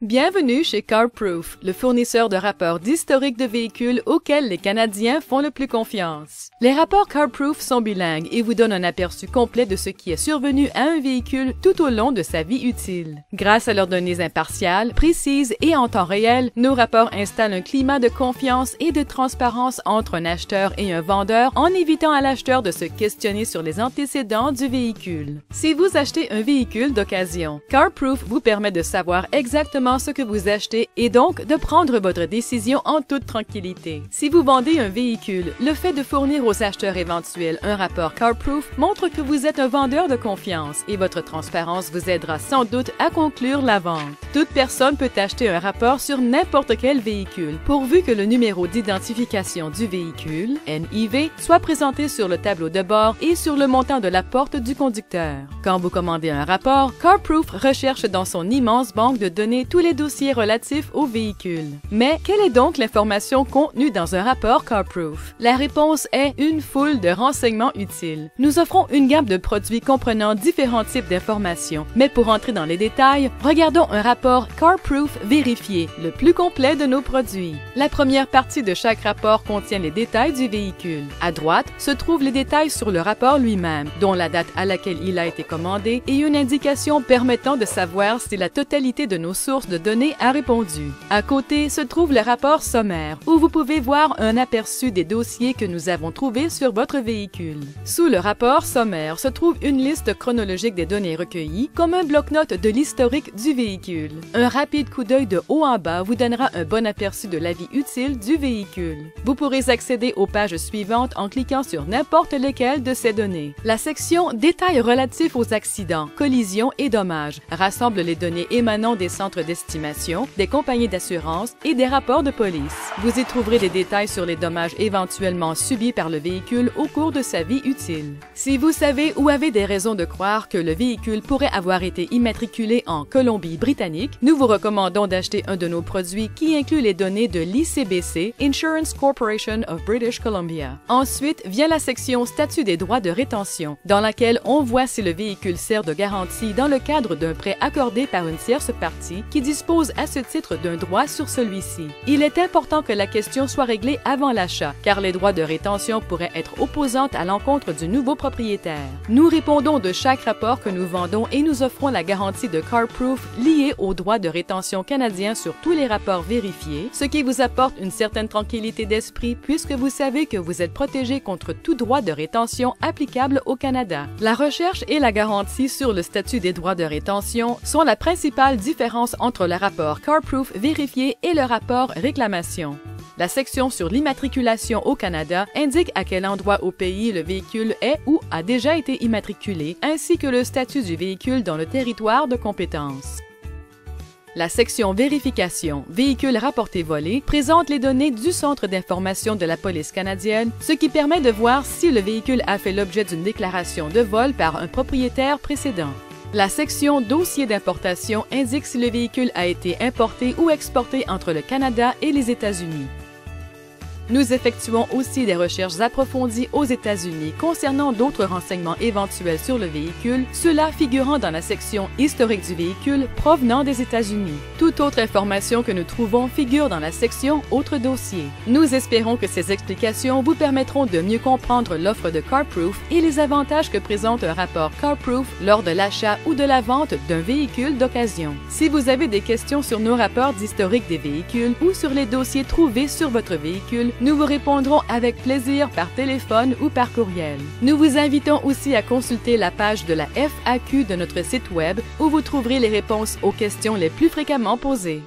Bienvenue chez CarProof, le fournisseur de rapports d'historique de véhicules auxquels les Canadiens font le plus confiance. Les rapports CarProof sont bilingues et vous donnent un aperçu complet de ce qui est survenu à un véhicule tout au long de sa vie utile. Grâce à leurs données impartiales, précises et en temps réel, nos rapports installent un climat de confiance et de transparence entre un acheteur et un vendeur en évitant à l'acheteur de se questionner sur les antécédents du véhicule. Si vous achetez un véhicule d'occasion, CarProof vous permet de savoir exactement ce que vous achetez et donc de prendre votre décision en toute tranquillité. Si vous vendez un véhicule, le fait de fournir aux acheteurs éventuels un rapport CarProof montre que vous êtes un vendeur de confiance et votre transparence vous aidera sans doute à conclure la vente. Toute personne peut acheter un rapport sur n'importe quel véhicule, pourvu que le numéro d'identification du véhicule, NIV, soit présenté sur le tableau de bord et sur le montant de la porte du conducteur. Quand vous commandez un rapport, CarProof recherche dans son immense banque de données tous les dossiers relatifs au véhicule. Mais quelle est donc l'information contenue dans un rapport CarProof? La réponse est une foule de renseignements utiles. Nous offrons une gamme de produits comprenant différents types d'informations, mais pour entrer dans les détails, regardons un rapport CarProof vérifié, le plus complet de nos produits. La première partie de chaque rapport contient les détails du véhicule. À droite se trouvent les détails sur le rapport lui-même, dont la date à laquelle il a été commandé et une indication permettant de savoir si la totalité de nos sources de données a répondu. À côté se trouve le rapport sommaire, où vous pouvez voir un aperçu des dossiers que nous avons trouvés sur votre véhicule. Sous le rapport sommaire se trouve une liste chronologique des données recueillies, comme un bloc-notes de l'historique du véhicule. Un rapide coup d'œil de haut en bas vous donnera un bon aperçu de la vie utile du véhicule. Vous pourrez accéder aux pages suivantes en cliquant sur n'importe lesquelles de ces données. La section Détails relatifs aux accidents, collisions et dommages rassemble les données émanant des centres d'estimation, des compagnies d'assurance et des rapports de police. Vous y trouverez des détails sur les dommages éventuellement subis par le véhicule au cours de sa vie utile. Si vous savez ou avez des raisons de croire que le véhicule pourrait avoir été immatriculé en Colombie-Britannique, nous vous recommandons d'acheter un de nos produits qui inclut les données de l'ICBC, Insurance Corporation of British Columbia. Ensuite vient la section Statut des droits de rétention, dans laquelle on voit si le véhicule sert de garantie dans le cadre d'un prêt accordé par une tierce partie qui dispose à ce titre d'un droit sur celui-ci. Il est important que la question soit réglée avant l'achat, car les droits de rétention pourraient être opposantes à l'encontre du nouveau propriétaire. Nous répondons de chaque rapport que nous vendons et nous offrons la garantie de CarProof liée aux droits de rétention canadiens sur tous les rapports vérifiés, ce qui vous apporte une certaine tranquillité d'esprit puisque vous savez que vous êtes protégé contre tout droit de rétention applicable au Canada. La recherche et la garantie sur le statut des droits de rétention sont la principale différence entre le rapport CarProof vérifié et le rapport réclamation. La section sur l'immatriculation au Canada indique à quel endroit au pays le véhicule est ou a déjà été immatriculé, ainsi que le statut du véhicule dans le territoire de compétence. La section Vérification, véhicules rapportés volés, présente les données du Centre d'information de la police canadienne, ce qui permet de voir si le véhicule a fait l'objet d'une déclaration de vol par un propriétaire précédent. La section Dossier d'importation indique si le véhicule a été importé ou exporté entre le Canada et les États-Unis. Nous effectuons aussi des recherches approfondies aux États-Unis concernant d'autres renseignements éventuels sur le véhicule, ceux-là figurant dans la section Historique du véhicule provenant des États-Unis. Toute autre information que nous trouvons figure dans la section Autres dossiers. Nous espérons que ces explications vous permettront de mieux comprendre l'offre de CarProof et les avantages que présente un rapport CarProof lors de l'achat ou de la vente d'un véhicule d'occasion. Si vous avez des questions sur nos rapports d'historique des véhicules ou sur les dossiers trouvés sur votre véhicule, nous vous répondrons avec plaisir par téléphone ou par courriel. Nous vous invitons aussi à consulter la page de la FAQ de notre site web où vous trouverez les réponses aux questions les plus fréquemment posées.